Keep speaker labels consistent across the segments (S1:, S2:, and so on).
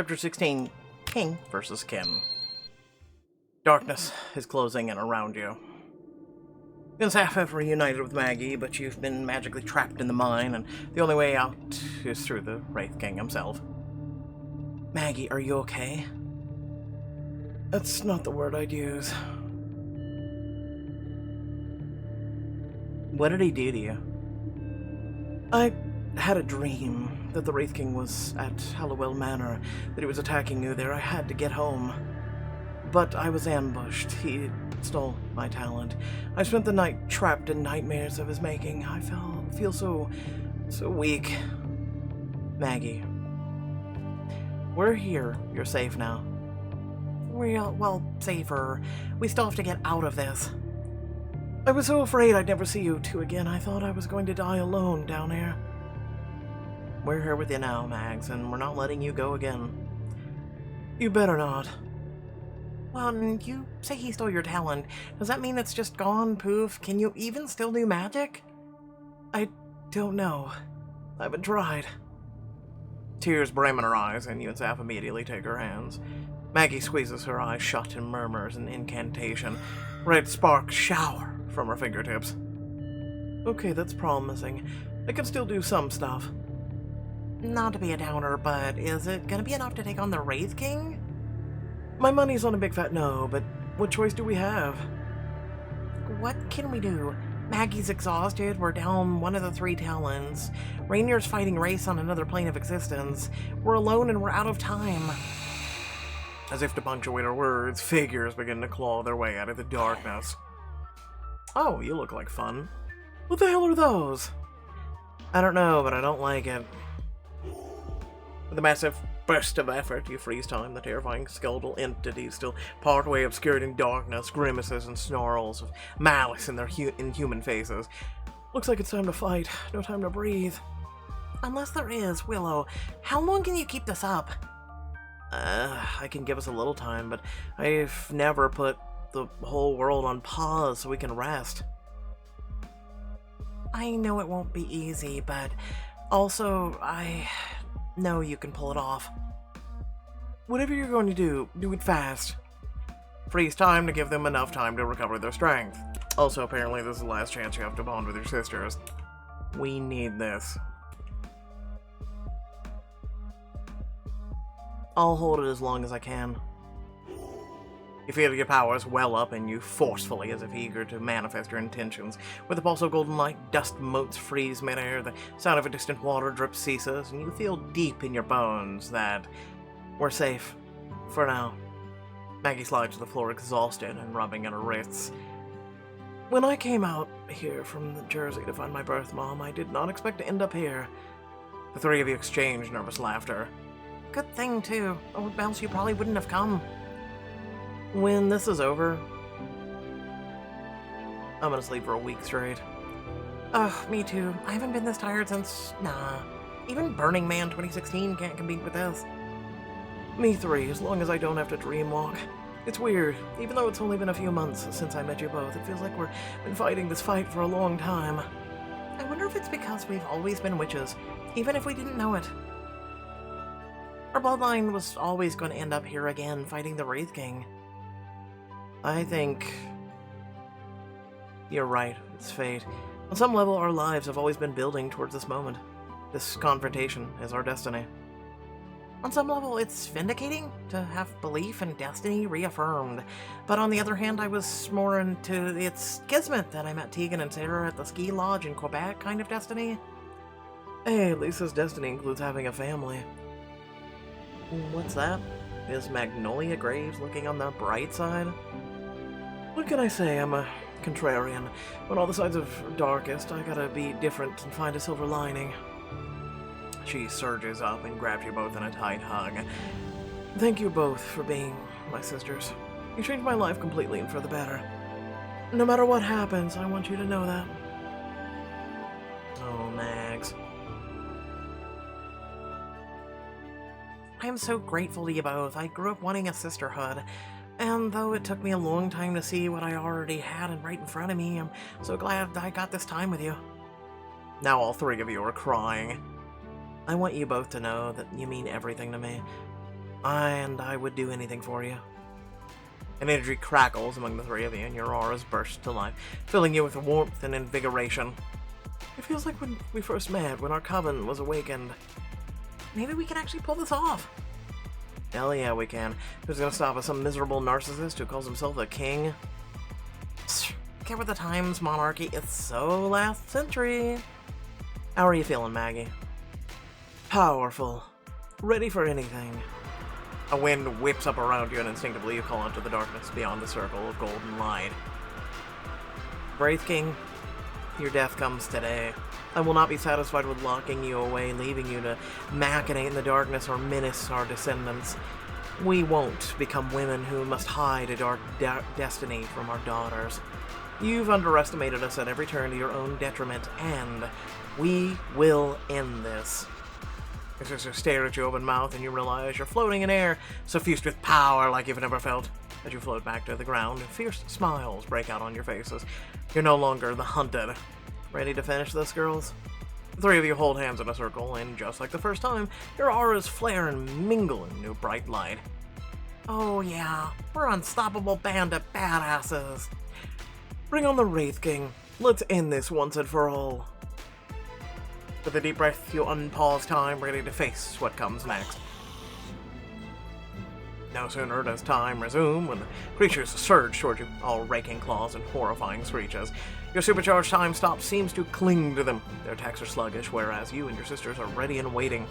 S1: Chapter 16, King versus Kin. Darkness is closing in around you. Yunzaf have reunited with Maggie, but you've been magically trapped in the mine, and the only way out is through the Wraith King himself. Maggie, are you okay? That's not the word I'd use. What did he do to you? I had a dream that the Wraith King was at Hallowell Manor, that he was attacking you there. I had to get home. But I was ambushed. He stole my talent. I spent the night trapped in nightmares of his making. I feel so weak. Maggie. We're here. You're safe now. Well, safer. We still have to get out of this. I was so afraid I'd never see you two again. I thought I was going to die alone down there. We're here with you now, Mags, and we're not letting you go again. You better not. Well, you say he stole your talent. Does that mean it's just gone, poof? Can you even still do magic? I don't know. I haven't tried. Tears brim in her eyes, and Yunzaf immediately take her hands. Maggie squeezes her eyes shut and murmurs an incantation. Red sparks shower from her fingertips. Okay, that's promising. I can still do some stuff. Not to be a downer, but is it gonna be enough to take on the Wraith King? My money's on a big fat no, but what choice do we have? What can we do? Maggie's exhausted, we're down one of the 3 talents. Rainier's fighting Race on another plane of existence. We're alone and we're out of time. As if to punctuate her words, figures begin to claw their way out of the darkness. Oh, you look like fun. What the hell are those? I don't know, but I don't like it. With a massive burst of effort, you freeze time the terrifying skeletal entities still partway obscured in darkness, grimaces and snarls of malice in their inhuman faces. Looks like it's time to fight, no time to breathe. Unless there is, Willow. How long can you keep this up? I can give us a little time, but I've never put the whole world on pause so we can rest. I know it won't be easy, but also, I know you can pull it off. Whatever you're going to do it fast. Freeze time to give them enough time to recover their strength. Also, apparently this is the last chance you have to bond with your sisters. We need this. I'll hold it as long as I can. You feel your powers well up in you forcefully, as if eager to manifest your intentions. With the pulse of golden light, dust motes freeze midair, the sound of a distant water drip ceases, and you feel deep in your bones that we're safe. For now. Maggie slides to the floor exhausted and rubbing at her wrists. When I came out here from the Jersey to find my birth mom, I did not expect to end up here. The 3 of you exchange nervous laughter. Good thing, too, or else you probably wouldn't have come. When this is over, I'm gonna sleep for a week straight. Ugh, me too. I haven't been this tired since... Nah. Even Burning Man 2016 can't compete with this. Me 3, as long as I don't have to dream walk. It's weird. Even though it's only been a few months since I met you both, it feels like we've been fighting this fight for a long time. I wonder if it's because we've always been witches, even if we didn't know it. Our bloodline was always going to end up here again, fighting the Wraith King. I think you're right, it's fate. On some level, our lives have always been building towards this moment. This confrontation is our destiny. On some level, it's vindicating to have belief in destiny reaffirmed. But on the other hand, I was more into its kismet that I met Tegan and Sarah at the ski lodge in Quebec kind of destiny. Hey, at least this destiny includes having a family. What's that? Is Magnolia Graves looking on the bright side? What can I say? I'm a contrarian. When all the sides are darkest, I gotta be different and find a silver lining. She surges up and grabs you both in a tight hug. Thank you both for being my sisters. You changed my life completely and for the better. No matter what happens, I want you to know that. Oh, Mags. I am so grateful to you both. I grew up wanting a sisterhood. And though it took me a long time to see what I already had and right in front of me, I'm so glad I got this time with you. Now all 3 of you are crying. I want you both to know that you mean everything to me. And I would do anything for you. An energy crackles among the three of you, and your auras burst to life, filling you with warmth and invigoration. It feels like when we first met, when our coven was awakened. Maybe we can actually pull this off. Hell yeah, we can. Who's gonna stop us? Some miserable narcissist who calls himself a king? Get with the times, monarchy. It's so last century. How are you feeling, Maggie? Powerful. Ready for anything. A wind whips up around you, and instinctively you call out to the darkness beyond the circle of golden light. Wraith King, your death comes today. I will not be satisfied with locking you away, leaving you to machinate in the darkness or menace our descendants. We won't become women who must hide a dark destiny from our daughters. You've underestimated us at every turn to your own detriment, and we will end this. Your sister stare at you open mouth, and you realize you're floating in air, suffused with power like you've never felt. As you float back to the ground, fierce smiles break out on your faces. You're no longer the hunted. Ready to finish this, girls? The three of you hold hands in a circle, and just like the first time, your auras flare and mingle in new bright light. Oh yeah, we're an unstoppable band of badasses. Bring on the Wraith King. Let's end this once and for all. With a deep breath, you unpause time, ready to face what comes next. No sooner does time resume when the creatures surge toward you, all raking claws and horrifying screeches. Your supercharged time stop seems to cling to them. Their attacks are sluggish, whereas you and your sisters are ready and waiting.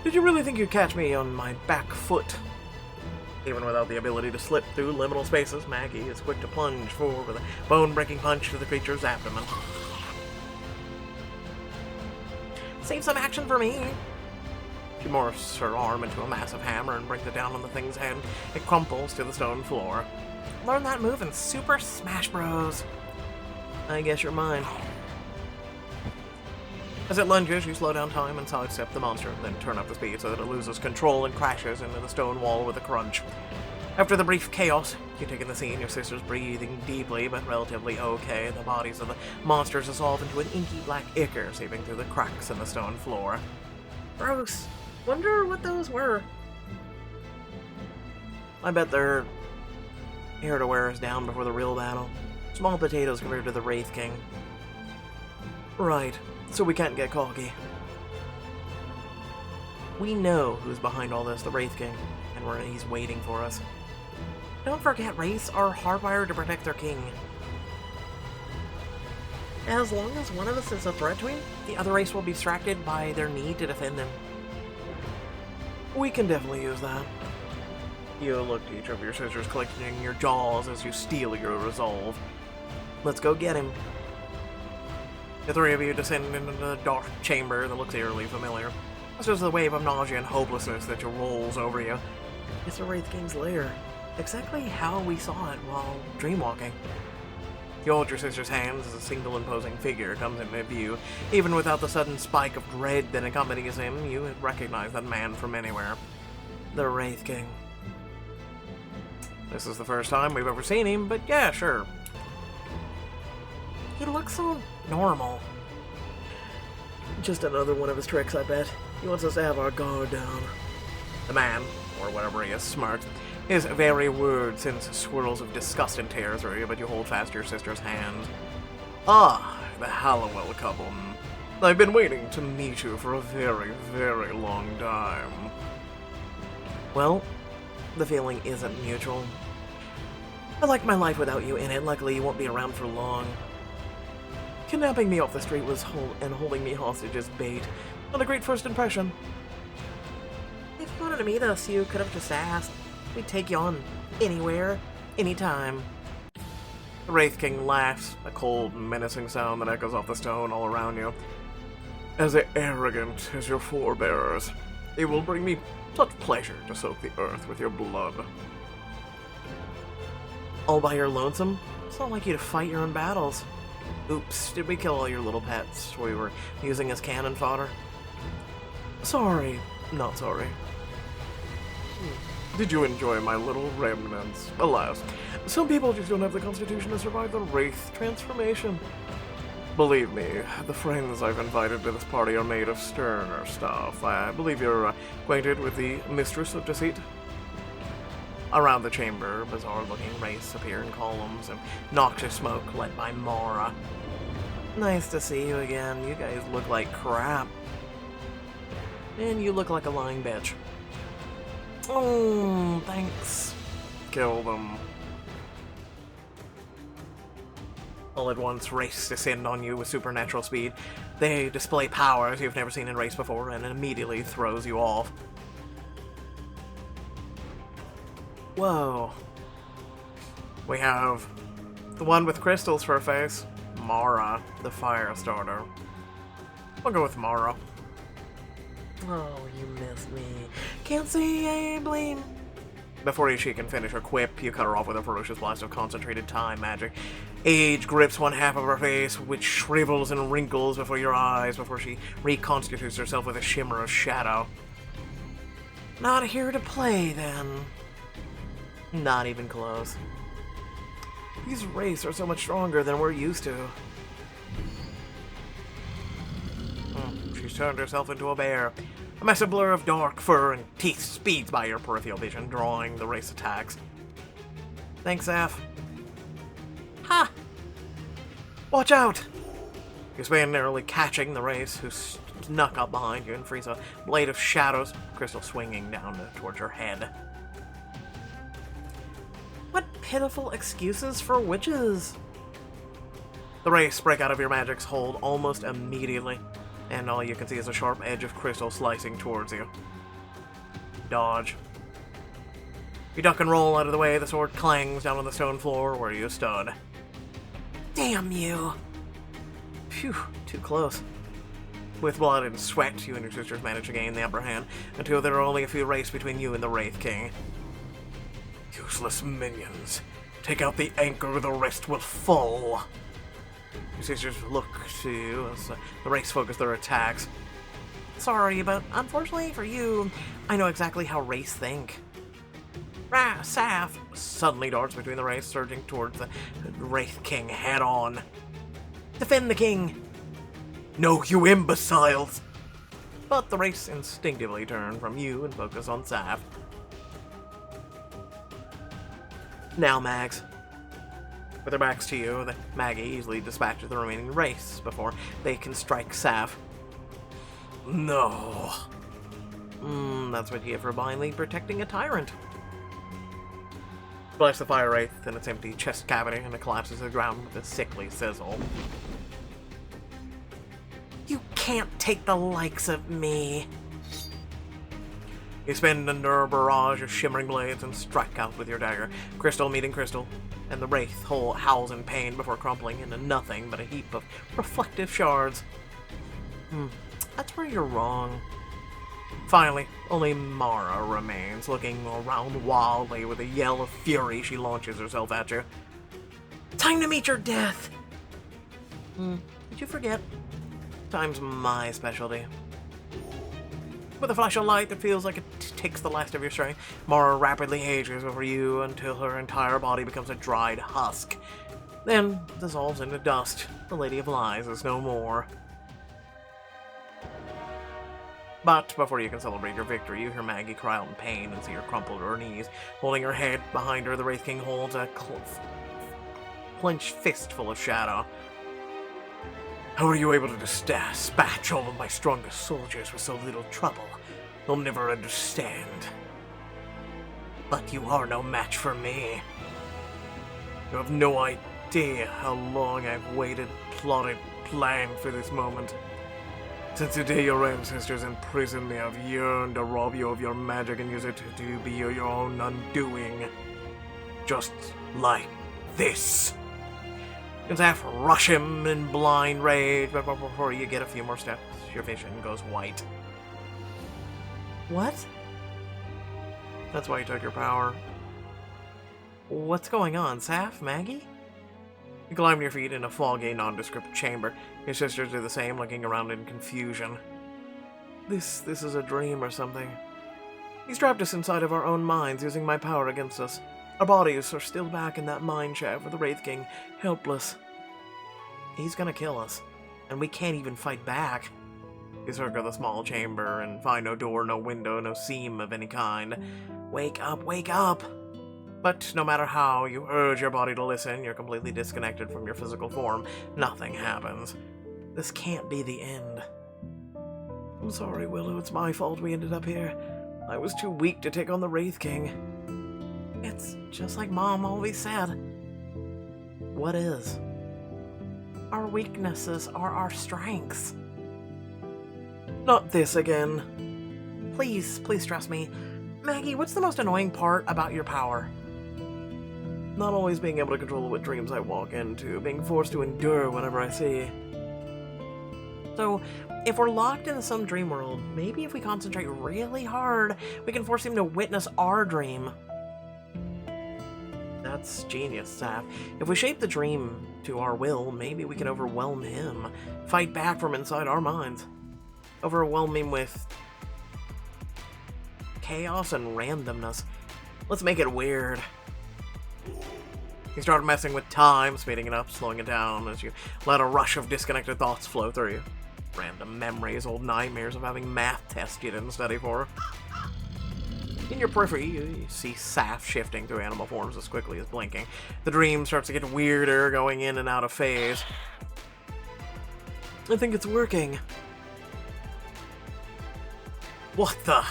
S1: Did you really think you'd catch me on my back foot? Even without the ability to slip through liminal spaces, Maggie is quick to plunge forward with a bone-breaking punch to the creature's abdomen. Save some action for me! She morphs her arm into a massive hammer and brings it down on the thing's head. It crumples to the stone floor. Learn that move in Super Smash Bros. I guess you're mine. As it lunges, you slow down time and sidestep the monster, then turn up the speed so that it loses control and crashes into the stone wall with a crunch. After the brief chaos, you take in the scene, your sisters breathing deeply but relatively okay. The bodies of the monsters dissolve into an inky black ichor seeping through the cracks in the stone floor. Gross. Wonder what those were. I bet they're here to wear us down before the real battle. Small potatoes compared to the Wraith King. Right, so we can't get cocky. We know who's behind all this, the Wraith King, and he's waiting for us. Don't forget, Wraiths are hardwired to protect their king. As long as one of us is a threat to him, the other race will be distracted by their need to defend him. We can definitely use that. You look to each of your sisters, clenching your jaws as you steel your resolve. Let's go get him. The three of you descend into the dark chamber that looks eerily familiar. It's just the wave of nausea and hopelessness that rolls over you. It's the Wraith King's lair. Exactly how we saw it while dreamwalking. You hold your sister's hands as a single imposing figure comes into view. Even without the sudden spike of dread that accompanies him, you recognize that man from anywhere. The Wraith King. This is the first time we've ever seen him, but yeah, sure. He looks so normal. Just another one of his tricks, I bet. He wants us to have our guard down. The man, or whatever he is, smirks. His very words sends swirls of disgust and terror through you, but you hold fast your sister's hand. Ah, the Hallowell couple. I've been waiting to meet you for a very, very long time. Well, the feeling isn't mutual. I like my life without you in it. Luckily, you won't be around for long. Kidnapping me off the street was and holding me hostage as bait. Not a great first impression. If you wanted to meet us, you could have just asked. We'd take you on anywhere, anytime. The Wraith King laughs, a cold, menacing sound that echoes off the stone all around you. As arrogant as your forebears, it will bring me such pleasure to soak the earth with your blood. All by your lonesome? It's not like you to fight your own battles. Oops, did we kill all your little pets we were using as cannon fodder? Sorry, not sorry. Did you enjoy my little remnants? Alas, some people just don't have the constitution to survive the Wraith transformation. Believe me, the friends I've invited to this party are made of sterner stuff. I believe you're acquainted with the Mistress of Deceit? Around the chamber, bizarre-looking wraiths appear in columns and noxious smoke led by Mara. Nice to see you again. You guys look like crap. And you look like a lying bitch. Oh, thanks. Kill them. All at once, wraiths descend on you with supernatural speed. They display powers you've never seen in wraiths before, and it immediately throws you off. Whoa. We have the one with crystals for a face, Mara, the fire starter. I'll go with Mara. Oh, you missed me. Can't see a blame. Before she can finish her quip, you cut her off with a ferocious blast of concentrated time magic. Age grips one half of her face, which shrivels and wrinkles before your eyes before she reconstitutes herself with a shimmer of shadow. Not here to play, then. Not even close. These wraiths are so much stronger than we're used to. She's turned herself into a bear. A massive blur of dark fur and teeth speeds by your peripheral vision, drawing the wraith's attacks. Thanks, Af. Ha! Watch out! You spin, narrowly catching the wraith, who snuck up behind you and frees a blade of shadows, crystal swinging down towards your head. What pitiful excuses for witches! The wraiths break out of your magic's hold almost immediately, and all you can see is a sharp edge of crystal slicing towards you. Dodge. You duck and roll out of the way, the sword clangs down on the stone floor where you stood. Damn you! Phew, too close. With blood and sweat, you and your sisters manage to gain the upper hand, until there are only a few wraiths between you and the Wraith King. Useless minions. Take out the anchor, the rest will fall. Your sisters look to you as the wraiths focus their attacks. Sorry, but unfortunately for you, I know exactly how wraiths think. Saf suddenly darts between the wraiths, surging towards the Wraith King head-on. Defend the king! No, you imbeciles! But the wraiths instinctively turn from you and focus on Saf. Now, Mags. With their backs to you, the Maggie easily dispatches the remaining wraiths before they can strike Saf. No. That's what you get for blindly protecting a tyrant. Bless the fire wraith in its empty chest cavity, and it collapses to the ground with a sickly sizzle. You can't take the likes of me. You spin under a barrage of shimmering blades and strike out with your dagger, crystal meeting crystal, and the wraith howls in pain before crumpling into nothing but a heap of reflective shards. That's where you're wrong. Finally, only Mara remains, looking around wildly with a yell of fury. She launches herself at you. Time to meet your death! Did you forget? Time's my specialty. With a flash of light that feels like it takes the last of your strength, Mara rapidly ages over you until her entire body becomes a dried husk. Then dissolves into dust. The Lady of Lies is no more. But before you can celebrate your victory, you hear Maggie cry out in pain and see her crumple to her knees. Holding her head behind her, the Wraith King holds a clenched fist full of shadow. How are you able to dispatch all of my strongest soldiers with so little trouble? You'll never understand. But you are no match for me. You have no idea how long I've waited, plotted, planned for this moment. Since the day your ancestors imprisoned me, I've yearned to rob you of your magic and use it to be your own undoing. Just like this. You can half rush him in blind rage, but before you get a few more steps, your vision goes white. What? That's why you took your power. What's going on, Saf? Maggie? You climb to your feet in a foggy, nondescript chamber. Your sisters do the same, looking around in confusion. This is a dream or something. He's trapped us inside of our own minds, using my power against us. Our bodies are still back in that mine shaft with the Wraith King, helpless. He's gonna kill us. and we can't even fight back. You circle the small chamber and find no door, no window, no seam of any kind. Wake up, wake up! But no matter how you urge your body to listen, you're completely disconnected from your physical form. Nothing happens. This can't be the end. I'm sorry, Willow, it's my fault we ended up here. I was too weak to take on the Wraith King. It's just like Mom always said. What is? Our weaknesses are our strengths. Not this again. Please trust me. Maggie, what's the most annoying part about your power? Not always being able to control what dreams I walk into, being forced to endure whatever I see. So, if we're locked into some dream world, maybe if we concentrate really hard, we can force him to witness our dream. That's genius, Saf. If we shape the dream to our will, maybe we can overwhelm him, fight back from inside our minds. Overwhelm him with chaos and randomness. Let's make it weird. You start messing with time, speeding it up, slowing it down as you let a rush of disconnected thoughts flow through you. Random memories, old nightmares of having math tests you didn't study for. In your periphery, you see Saf shifting through animal forms as quickly as blinking. The dream starts to get weirder, going in and out of phase. I think it's working. What the?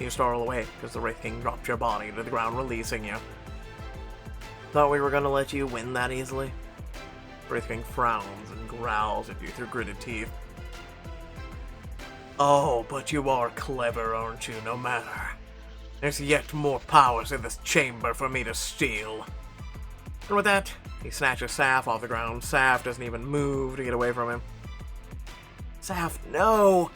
S1: You startle away because the Wraith King dropped your body to the ground, releasing you. Thought we were gonna let you win that easily? Wraith King frowns and growls at you through gritted teeth. Oh, but you are clever, aren't you, no matter. There's yet more powers in this chamber for me to steal. And with that, he snatches Saf off the ground. Saf doesn't even move to get away from him. Saf, no!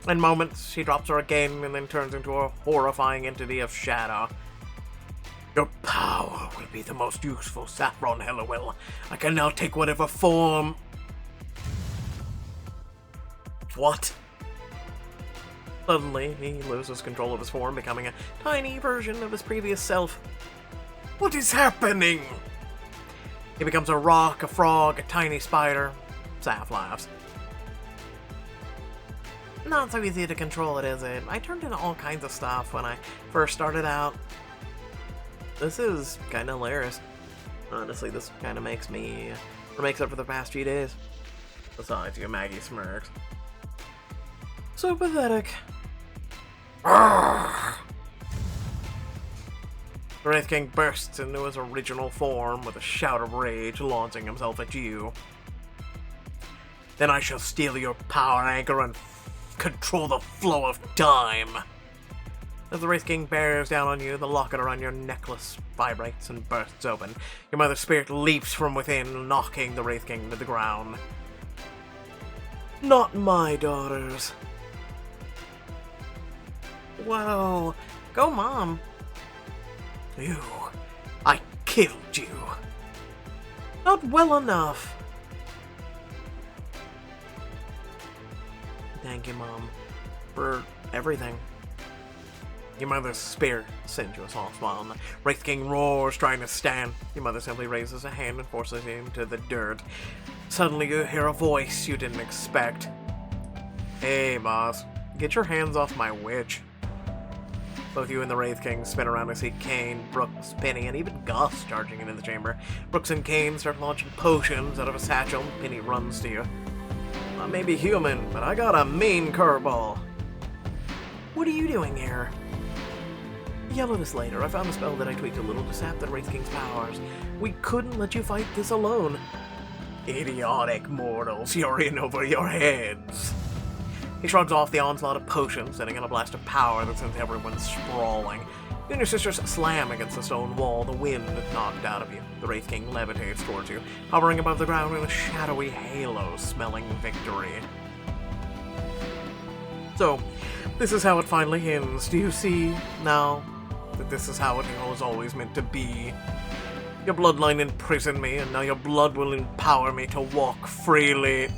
S1: In moments, he drops her again and then turns into a horrifying entity of shadow. Your power will be the most useful, Saffron Helliwell. I can now take whatever form... What? Suddenly, he loses control of his form, becoming a tiny version of his previous self. What is happening? He becomes a rock, a frog, a tiny spider. Saf laughs. Not so easy to control it, is it? I turned into all kinds of stuff when I first started out. This is kinda hilarious. Honestly, this kinda makes up for the past few days. Besides, you Maggie smirks. So pathetic. The Wraith King bursts into his original form with a shout of rage, launching himself at you. Then I shall steal your power anchor and control the flow of time. As the Wraith King bears down on you, the locket around your necklace vibrates and bursts open. Your mother's spirit leaps from within, knocking the Wraith King to the ground. Not my daughters. Whoa. Go, Mom. You. I killed you. Not well enough. Thank you, Mom, for everything. Your mother's spirit sends you a soft smile, and the Wraith King roars, trying to stand. Your mother simply raises a hand and forces him to the dirt. Suddenly you hear a voice you didn't expect. Hey, boss, get your hands off my witch. Both you and the Wraith King spin around to see Kane, Brooks, Penny, and even Gus charging into the chamber. Brooks and Kane start launching potions out of a satchel. Penny runs to you. I may be human, but I got a mean curveball. What are you doing here? Yell at us later. I found a spell that I tweaked a little to sap the Wraith King's powers. We couldn't let you fight this alone. Idiotic mortals, you're in over your heads. He shrugs off the onslaught of potions, sending in a blast of power that sends everyone sprawling. You and your sisters slam against the stone wall, the wind knocked out of you. The Wraith King levitates towards you, hovering above the ground in a shadowy halo, smelling victory. So, this is how it finally ends. Do you see now that this is how it was always meant to be? Your bloodline imprisoned me, and now your blood will empower me to walk freely.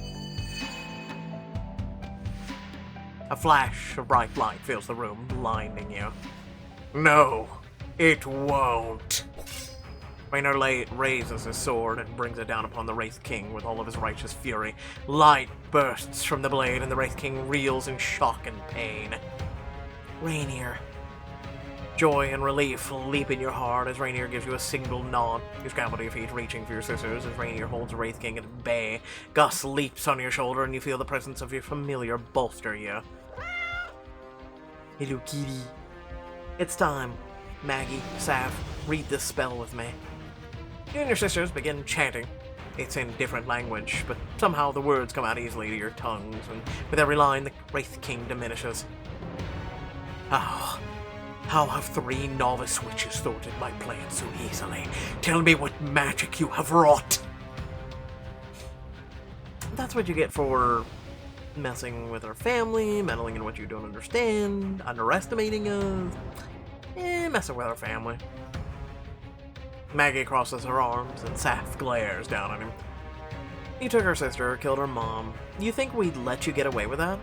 S1: A flash of bright light fills the room, blinding you. No, It won't. Rainier raises his sword and brings it down upon the Wraith King with all of his righteous fury. Light bursts from the blade, and the Wraith King reels in shock and pain. Rainier. Joy and relief leap in your heart as Rainier gives you a single nod. You scramble to your feet, reaching for your sisters as Rainier holds the Wraith King at bay. Gus leaps on your shoulder, and you feel the presence of your familiar bolster you. Hello, kitty. It's time. Maggie, Sav, read this spell with me. You and your sisters begin chanting. It's in different language, but somehow the words come out easily to your tongues, and with every line, the Wraith King diminishes. How have 3 novice witches thwarted my plan so easily? Tell me what magic you have wrought! That's what you get for messing with our family, meddling in what you don't understand, underestimating us. Messing with our family. Maggie crosses her arms, and Saf glares down at him. You took her sister, killed her mom. You think we'd let you get away with that?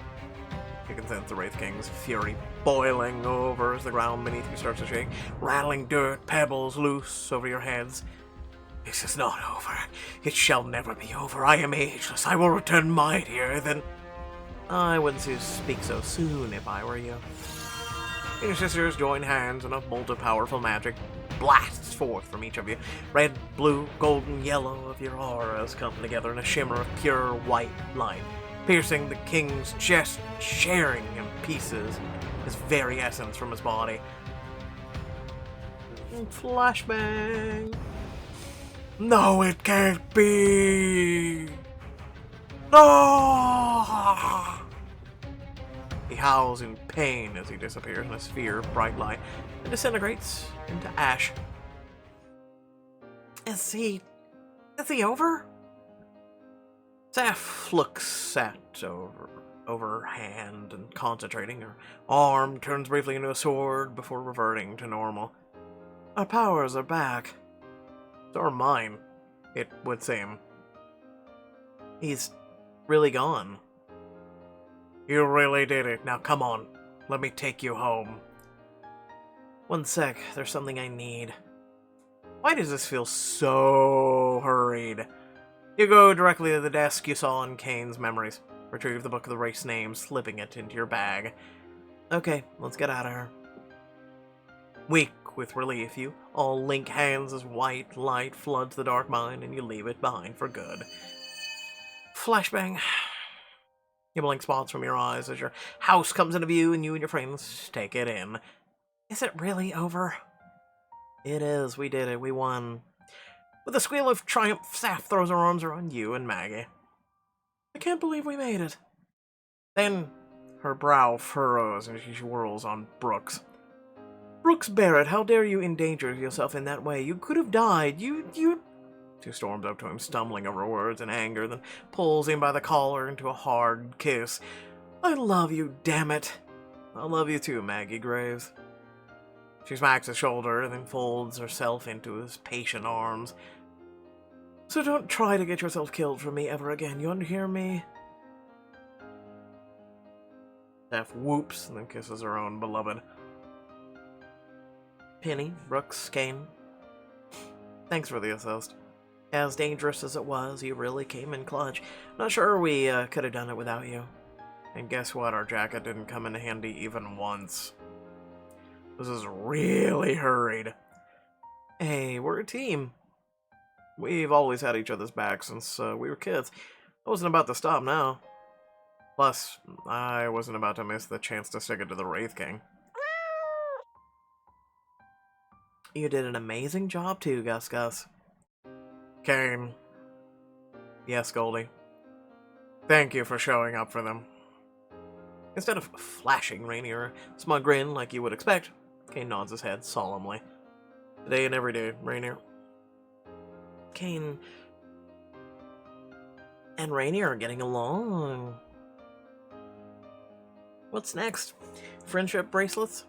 S1: You can sense the Wraith King's fury boiling over as the ground beneath you starts to shake, rattling dirt, pebbles loose over your heads. This is not over. It shall never be over. I am ageless. I will return mightier than... I wouldn't speak so soon if I were you. Your sisters join hands, and a bolt of powerful magic blasts forth from each of you. Red, blue, golden, yellow of your auras come together in a shimmer of pure white light, piercing the king's chest, sharing in pieces his very essence from his body. Flashbang. No, it can't be. No! He howls in pain as he disappears in a sphere of bright light and disintegrates into ash. Is he over? Saf looks at over her hand and concentrating. Her arm turns briefly into a sword before reverting to normal. Our powers are back. So are mine, it would seem. He's really gone. You really did it. Now come on. Let me take you home. One sec. There's something I need. Why does this feel so hurried? You go directly to the desk you saw in Kane's memories. Retrieve the book of the race names, slipping it into your bag. Okay, let's get out of here. Weak with relief, you all link hands as white light floods the dark mind, and you leave it behind for good. Flashbang. You blink spots from your eyes as your house comes into view and you and your friends take it in. Is it really over? It is. We did it. We won. With a squeal of triumph, Saf throws her arms around you and Maggie. I can't believe we made it. Then her brow furrows and she whirls on Brooks. Brooks Barrett, how dare you endanger yourself in that way? You could have died. You... She storms up to him, stumbling over words in anger, then pulls him by the collar into a hard kiss. I love you, damn it. I love you too, Maggie Graves. She smacks his shoulder, then folds herself into his patient arms. So don't try to get yourself killed for me ever again, you hear me? Steph whoops and then kisses her own beloved. Penny, Brooks, Kane. Thanks for the assist. As dangerous as it was, you really came in clutch. Not sure we could have done it without you. And guess what? Our jacket didn't come in handy even once. This is really hurried. Hey, we're a team. We've always had each other's back since we were kids. I wasn't about to stop now. Plus, I wasn't about to miss the chance to stick it to the Wraith King. You did an amazing job too, Gus. Kane. Yes, Goldie. Thank you for showing up for them. Instead of flashing Rainier a smug grin like you would expect, Kane nods his head solemnly. Today and every day, Rainier. Kane and Rainier are getting along. What's next? Friendship bracelets?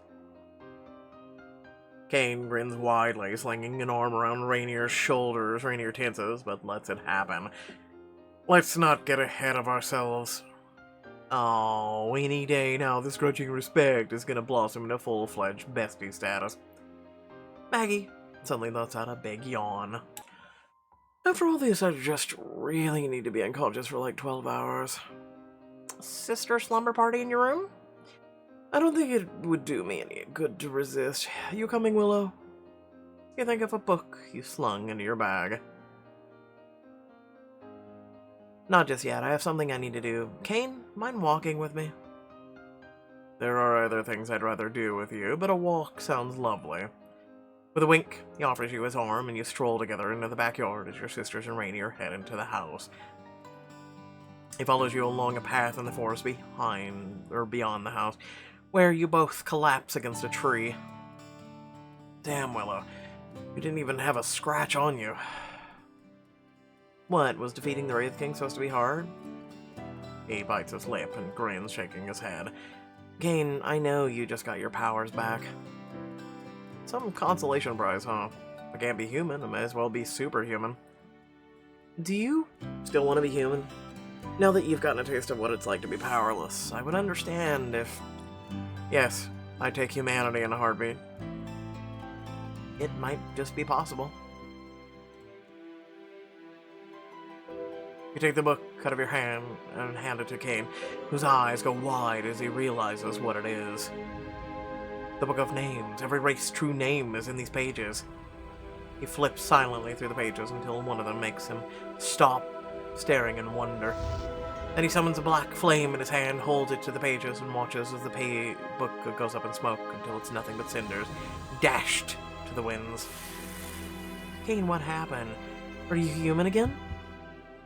S1: Kane grins widely, slinging an arm around Rainier's shoulders. Rainier tenses, but lets it happen. Let's not get ahead of ourselves. Oh, any day now, this grudging respect is gonna blossom into full-fledged bestie status. Maggie suddenly lets out a big yawn. After all this, I just really need to be unconscious for like 12 hours. Sister slumber party in your room? I don't think it would do me any good to resist. You coming, Willow? You think of a book you slung into your bag. Not just yet. I have something I need to do. Kane, mind walking with me? There are other things I'd rather do with you, but a walk sounds lovely. With a wink, he offers you his arm, and you stroll together into the backyard as your sisters and Rainier head into the house. He follows you along a path in the forest beyond the house, where you both collapse against a tree. Damn, Willow. You didn't even have a scratch on you. What, was defeating the Wraith King supposed to be hard? He bites his lip and grins, shaking his head. Kane, I know you just got your powers back. Some consolation prize, huh? If I can't be human, I may as well be superhuman. Do you still want to be human? Now that you've gotten a taste of what it's like to be powerless, I would understand if... Yes, I'd take humanity in a heartbeat. It might just be possible. You take the book out of your hand and hand it to Kane, whose eyes go wide as he realizes what it is. The Book of Names. Every race's true name is in these pages. He flips silently through the pages until one of them makes him stop, staring in wonder. Then he summons a black flame in his hand, holds it to the pages, and watches as the book goes up in smoke until it's nothing but cinders, dashed to the winds. Kane, what happened? Are you human again?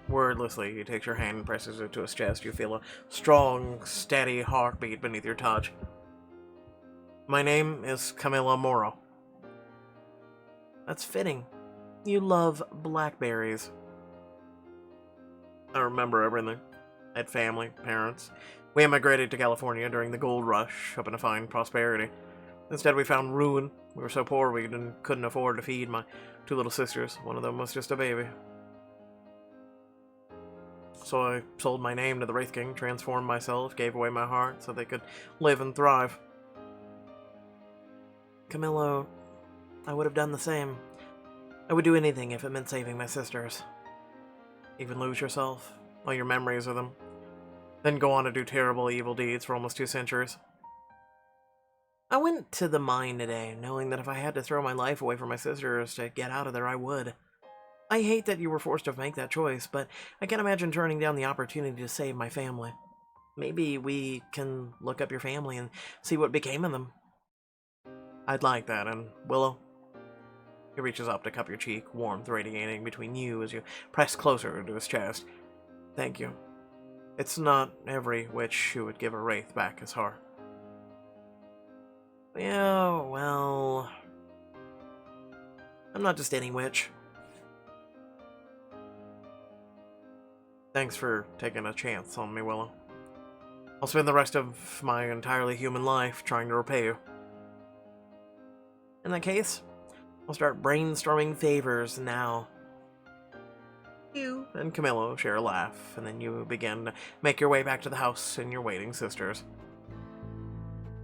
S1: Wordlessly, he takes your hand and presses it to his chest. You feel a strong, steady heartbeat beneath your touch. My name is Camilla Morrow. That's fitting. You love blackberries. I remember everything. I had family, parents. We immigrated to California during the gold rush, hoping to find prosperity. Instead, we found ruin. We were so poor we couldn't afford to feed my two little sisters. One of them was just a baby. So I sold my name to the Wraith King, transformed myself, gave away my heart so they could live and thrive. Camillo, I would have done the same. I would do anything if it meant saving my sisters. Even lose yourself, all your memories of them. Then go on to do terrible evil deeds for almost 2 centuries. I went to the mine today, knowing that if I had to throw my life away for my sisters to get out of there, I would. I hate that you were forced to make that choice, but I can't imagine turning down the opportunity to save my family. Maybe we can look up your family and see what became of them. I'd like that, and Willow? He reaches up to cup your cheek, warmth radiating between you as you press closer to his chest. Thank you. It's not every witch who would give a wraith back his heart. Yeah, well... I'm not just any witch. Thanks for taking a chance on me, Willow. I'll spend the rest of my entirely human life trying to repay you. In that case, I'll start brainstorming favors now. You and Camillo share a laugh, and then you begin to make your way back to the house and your waiting sisters.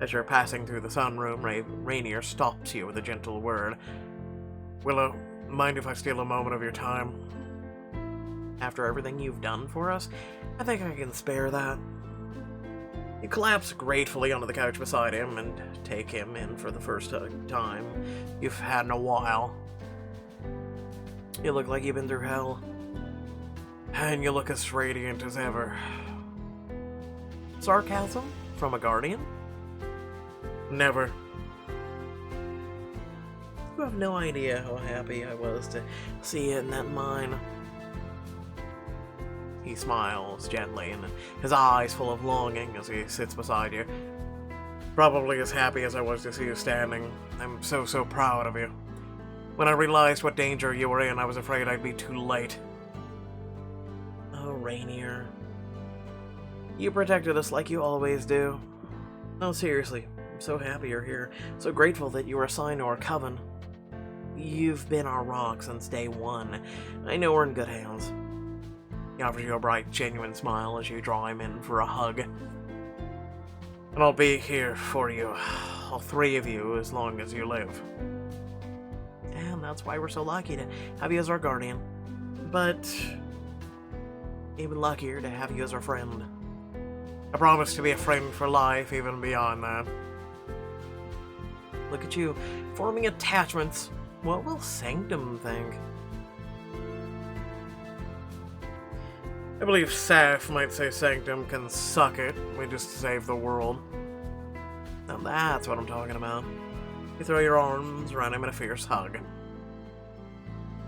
S1: As you're passing through the sunroom, Rainier stops you with a gentle word. Willow, mind if I steal a moment of your time? After everything you've done for us, I think I can spare that. You collapse gratefully onto the couch beside him and take him in for the first time you've had in a while. You look like you've been through hell. And you look as radiant as ever. Sarcasm from a guardian? Never. You have no idea how happy I was to see you in that mine. He smiles gently, and his eyes full of longing as he sits beside you. Probably as happy as I was to see you standing. I'm so proud of you. When I realized what danger you were in, I was afraid I'd be too late. Oh, Rainier. You protected us like you always do. No, seriously, I'm so happy you're here. So grateful that you were assigned to our coven. You've been our rock since day one. I know we're in good hands. He offers you a bright, genuine smile as you draw him in for a hug. And I'll be here for you, all 3 of you, as long as you live. that's why we're so lucky to have you as our guardian. But even luckier to have you as our friend. I promise to be a friend for life, even beyond that. Look at you, forming attachments. What will Sanctum think? I believe Saf might say Sanctum can suck it. We just save the world. Now that's what I'm talking about. You throw your arms around him in a fierce hug.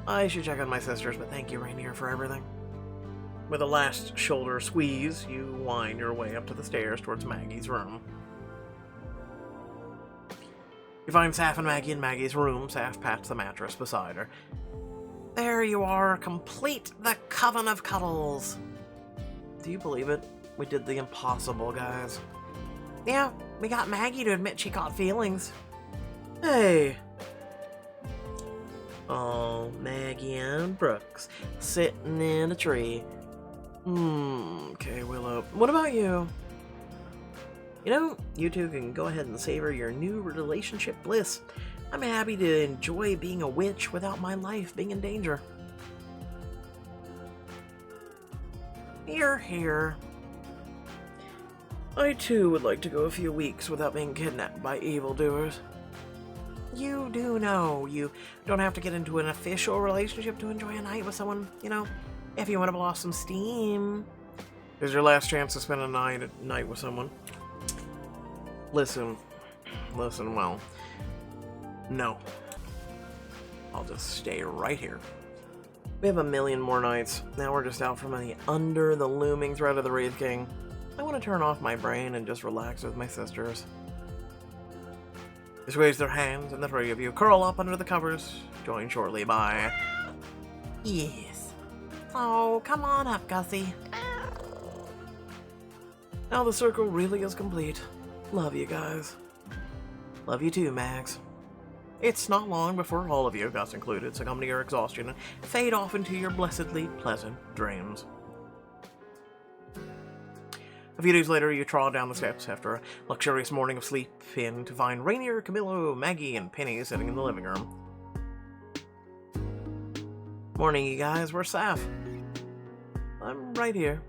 S1: I should check on my sisters, but thank you, Rainier, for everything. With a last shoulder squeeze, you wind your way up to the stairs towards Maggie's room. You find Saf and Maggie in Maggie's room. Saf pats the mattress beside her. There you are, complete the Coven of Cuddles. Do you believe it? We did the impossible, guys. Yeah, we got Maggie to admit she caught feelings. Hey. Oh, Maggie and Brooks, sitting in a tree. Okay, Willow. What about you? You know, you two can go ahead and savor your new relationship bliss. I'm happy to enjoy being a witch without my life being in danger. Here. I too would like to go a few weeks without being kidnapped by evildoers. You do know you don't have to get into an official relationship to enjoy a night with someone, you know, if you want to blow off some steam. Here's your last chance to spend a night with someone. Listen, well, no. I'll just stay right here. We have a million more nights. Now we're just out from under the looming threat of the Wraith King. I want to turn off my brain and just relax with my sisters. They squeeze their hands, and the three of you curl up under the covers, joined shortly by... Yes. Oh, come on up, Gussie. Now the circle really is complete. Love you guys. Love you too, Max. It's not long before all of you, Gus included, succumb to your exhaustion and fade off into your blessedly pleasant dreams. A few days later, you trod down the steps after a luxurious morning of sleep in to find Rainier, Camillo, Maggie, and Penny sitting in the living room. Morning, you guys. Where's Saf? I'm right here.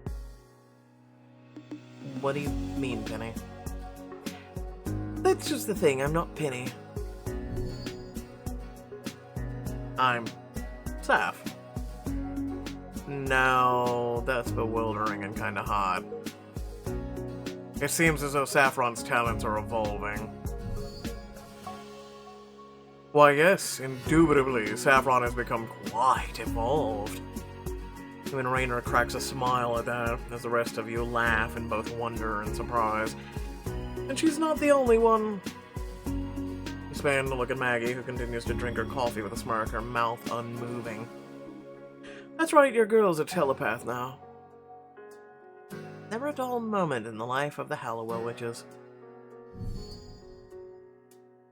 S1: What do you mean, Penny? That's just the thing. I'm not Penny. I'm Saf. No, that's bewildering and kinda hot. It seems as though Saffron's talents are evolving. Why, yes, indubitably, Saffron has become quite evolved. Even Rainier cracks a smile at that, as the rest of you laugh in both wonder and surprise. And she's not the only one. You span to look at Maggie, who continues to drink her coffee with a smirk, her mouth unmoving. That's right, your girl's a telepath now. Never a dull moment in the life of the Halliwell witches.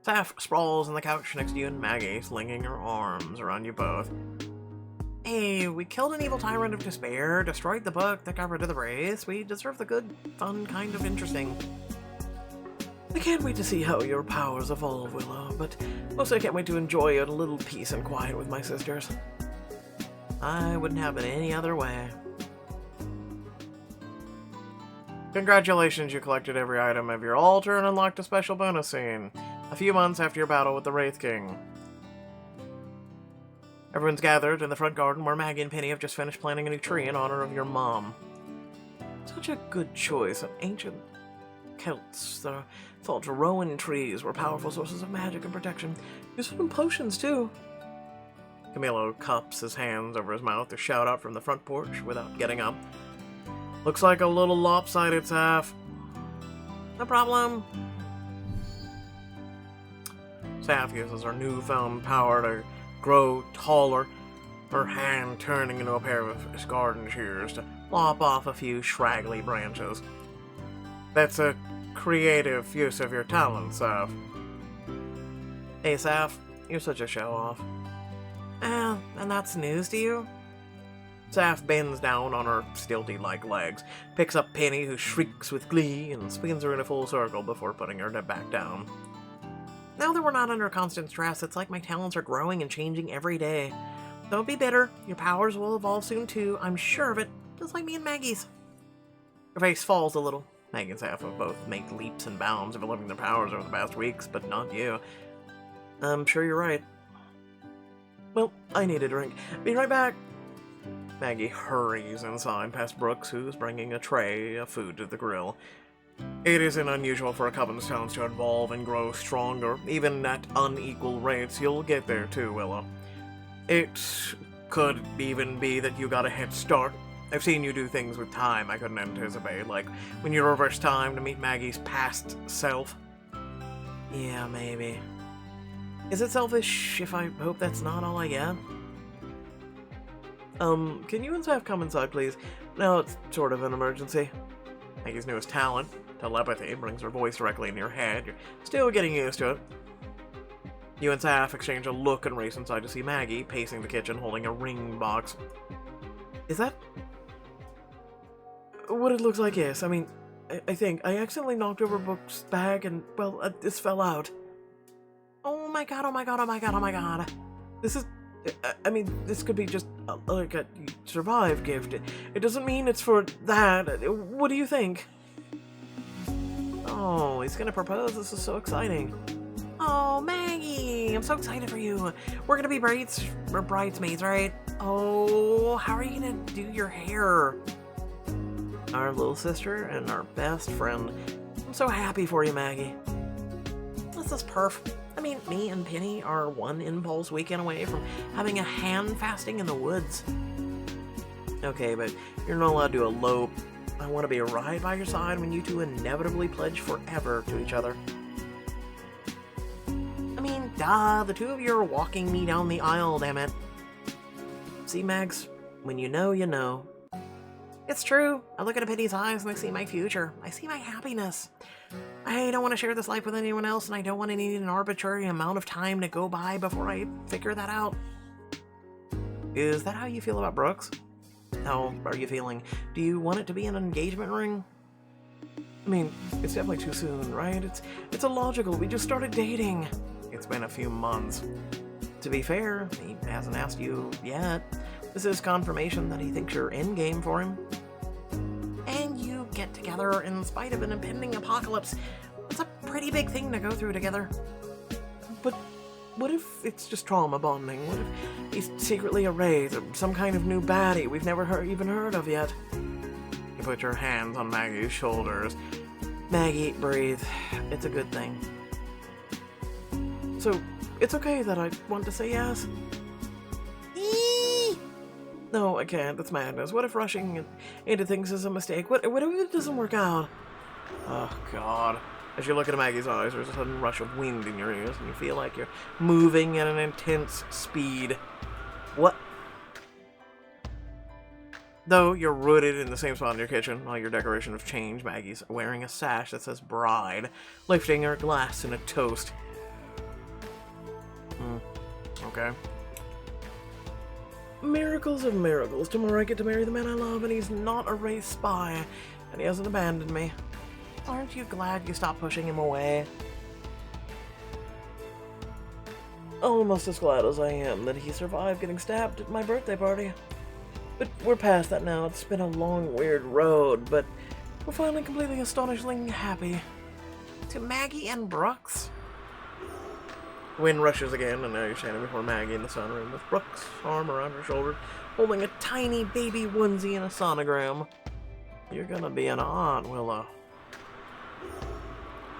S1: Saf sprawls on the couch next to you and Maggie, slinging her arms around you both. Hey, we killed an evil tyrant of despair, destroyed the book that got rid of the Wraiths. We deserve the good, fun, kind of interesting. I can't wait to see how your powers evolve, Willow, but mostly I can't wait to enjoy a little peace and quiet with my sisters. I wouldn't have it any other way. Congratulations, you collected every item of your altar and unlocked a special bonus scene, a few months after your battle with the Wraith King. Everyone's gathered in the front garden where Maggie and Penny have just finished planting a new tree in honor of your mom. Such a good choice. Ancient Celts thought rowan trees were powerful sources of magic and protection. Useful in potions, too. Camillo cups his hands over his mouth to shout out from the front porch without getting up. Looks like a little lopsided, Saf. No problem. Saf uses her newfound power to grow taller, her hand turning into a pair of garden shears to lop off a few scraggly branches. That's a creative use of your talent, Saf. Hey, Saf, you're such a show-off. And that's news to you? Saf bends down on her stilty-like legs, picks up Penny, who shrieks with glee, and spins her in a full circle before putting her back down. Now that we're not under constant stress, it's like my talents are growing and changing every day. Don't be bitter. Your powers will evolve soon too. I'm sure of it. Just like me and Maggie's. Her face falls a little. Maggie and Saph have both made leaps and bounds developing their powers over the past weeks, but not you. I'm sure you're right. Well, I need a drink. Be right back. Maggie hurries inside past Brooks, who's bringing a tray of food to the grill. It isn't unusual for a covenant's talents to evolve and grow stronger, even at unequal rates. You'll get there too, Willow. It could even be that you got a head start. I've seen you do things with time I couldn't anticipate, like when you reverse time to meet Maggie's past self. Yeah, maybe. Is it selfish if I hope that's not all I get? Can you and Saph come inside, please? No, it's sort of an emergency. Maggie's newest talent, telepathy, brings her voice directly in your head. You're still getting used to it. You and Saph exchange a look and race inside to see Maggie pacing the kitchen holding a ring box. Is that what it looks like? Yes. I mean, I think I accidentally knocked over Brooks' bag and, well, this fell out. Oh my god, oh my god, oh my god, oh my god. This is, I mean, this could be just like a survive gift. It doesn't mean it's for that. What do you think? Oh, he's gonna propose. This is so exciting. Oh, Maggie, I'm so excited for you. We're gonna be bridesmaids, right? Oh, how are you gonna do your hair? Our little sister and our best friend. I'm so happy for you, Maggie. This is perf. I mean, me and Penny are one impulse weekend away from having a hand fasting in the woods. Okay, but you're not allowed to elope. I want to be right by your side when you two inevitably pledge forever to each other. I mean, duh, the two of you are walking me down the aisle, damn it. See, Mags, when you know, you know. It's true. I look into Penny's eyes and I see my future. I see my happiness. I don't want to share this life with anyone else, and I don't want to need an arbitrary amount of time to go by before I figure that out. Is that how you feel about Brooks? How are you feeling? Do you want it to be an engagement ring? I mean, it's definitely too soon, right? It's illogical. We just started dating. It's been a few months. To be fair, he hasn't asked you yet. This is confirmation that he thinks you're in game for him. And you get together in spite of an impending apocalypse. It's a pretty big thing to go through together. But what if it's just trauma bonding? What if he's secretly a Wraith or some kind of new baddie we've never even heard of yet? You put your hands on Maggie's shoulders. Maggie, breathe. It's a good thing. So, it's okay that I want to say yes? No, I can't. That's madness. What if rushing into things is a mistake? What if it doesn't work out? Oh, God. As you look into Maggie's eyes, there's a sudden rush of wind in your ears, and you feel like you're moving at an intense speed. What? Though you're rooted in the same spot in your kitchen, all your decorations have changed. Maggie's wearing a sash that says bride, lifting her glass in a toast. Okay. Miracles of miracles. Tomorrow I get to marry the man I love, and he's not a Wraith spy, and he hasn't abandoned me. Aren't you glad you stopped pushing him away? Almost as glad as I am that he survived getting stabbed at my birthday party. But we're past that now. It's been a long, weird road, but we're finally completely astonishingly happy. To Maggie and Brooks? Wind rushes again, and now you're standing before Maggie in the sunroom with Brooks' arm around her shoulder, holding a tiny baby onesie and a sonogram. You're gonna be an aunt, Willow.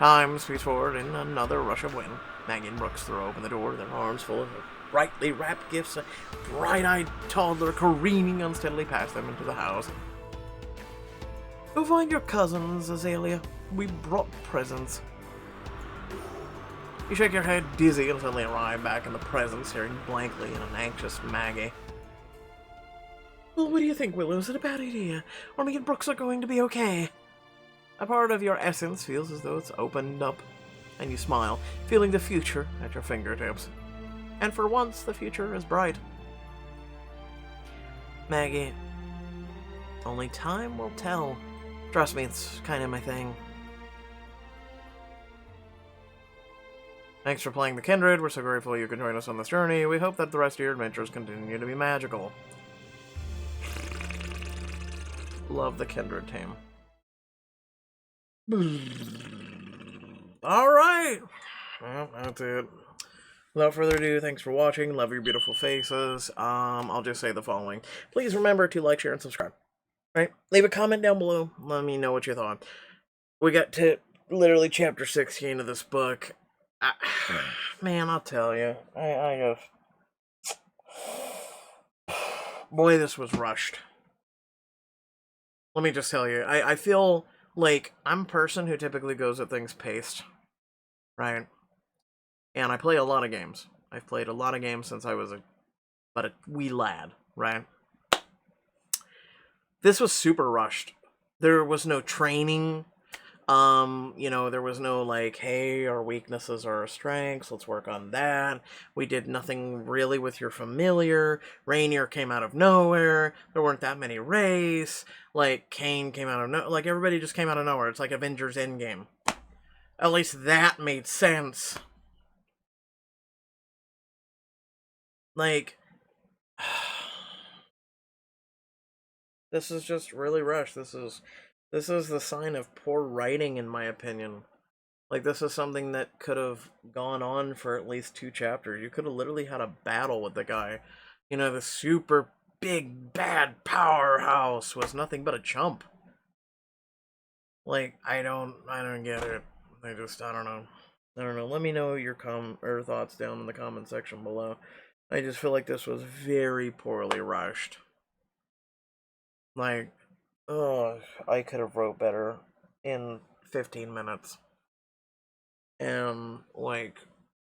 S1: Time speeds forward in another rush of wind. Maggie and Brooks throw open the door, their arms full of brightly wrapped gifts, a bright-eyed toddler careening unsteadily past them into the house. Go find your cousins, Azalea. We brought presents. You shake your head dizzy and suddenly arrive back in the present, staring blankly at an anxious Maggie. Well, what do you think, Willow? Is it a bad idea? Or me and Brooks are going to be okay? A part of your essence feels as though it's opened up, and you smile, feeling the future at your fingertips. And for once, the future is bright. Maggie, only time will tell. Trust me, it's kind of my thing. Thanks for playing the Kindred. We're so grateful you can join us on this journey. We hope that the rest of your adventures continue to be magical. Love the Kindred team. Alright! Well, that's it. Without further ado, thanks for watching. Love your beautiful faces. I'll just say the following. Please remember to like, share, and subscribe. Right? Leave a comment down below. Let me know what you thought. We got to literally chapter 16 of this book. Man, I'll tell you. I just... Boy, this was rushed. Let me just tell you. I feel like I'm a person who typically goes at things paced. Right? And I play a lot of games. I've played a lot of games since I was a wee lad, right? This was super rushed. There was no training. There was no like, hey, our weaknesses are our strengths, let's work on that. We did nothing really with your familiar. Rainier came out of nowhere. There weren't that many Wraiths. Like, Kane came out of nowhere. Like, everybody just came out of nowhere. It's like Avengers Endgame. At least that made sense. Like, this is just really rushed. This is the sign of poor writing, in my opinion. Like, this is something that could have gone on for at least 2 chapters. You could have literally had a battle with the guy. You know, the super big bad powerhouse was nothing but a chump. Like, I don't get it. I don't know. I don't know. Let me know your thoughts down in the comment section below. I just feel like this was very poorly rushed. Like, oh, I could have wrote better in 15 minutes. And, like,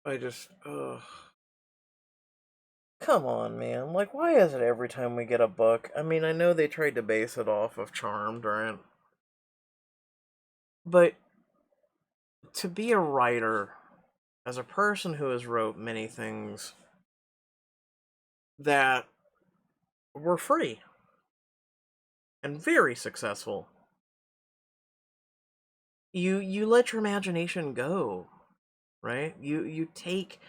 S1: I just, ugh. Come on, man. Like, why is it every time we get a book? I mean, I know they tried to base it off of Charmed, right? But to be a writer, as a person who has wrote many things that were free and very successful, you let your imagination go, right? You take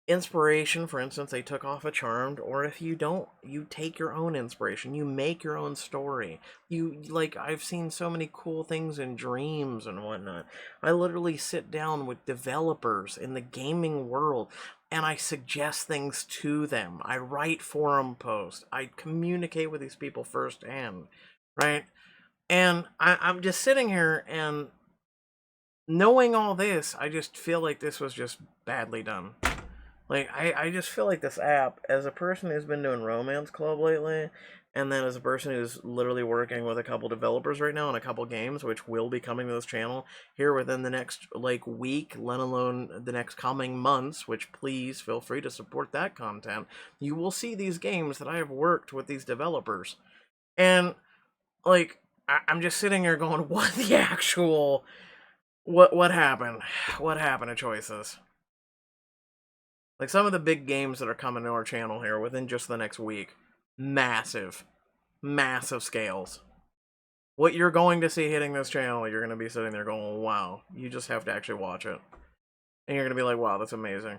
S1: inspiration. For instance, they took off a Charmed, or if you don't, you take your own inspiration, you make your own story. Like, I've seen so many cool things in dreams and whatnot. I literally sit down with developers in the gaming world and I suggest things to them. I write forum posts, I communicate with these people firsthand, right? And I'm just sitting here, and knowing all this, I just feel like this was just badly done. Like, I just feel like this app, as a person who's been doing Romance Club lately, and then as a person who's literally working with a couple developers right now on a couple games, which will be coming to this channel here within the next, like, week, let alone the next coming months, which please feel free to support that content. You will see these games that I have worked with these developers. And, like, I'm just sitting here going, what the actual... What happened? What happened to choices? Like, some of the big games that are coming to our channel here within just the next week. Massive. Massive scales. What you're going to see hitting this channel, you're going to be sitting there going, wow. You just have to actually watch it. And you're going to be like, wow, that's amazing.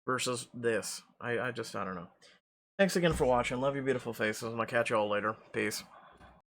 S1: Versus this. I don't know. Thanks again for watching. Love your beautiful faces, and I'll catch you all later. Peace.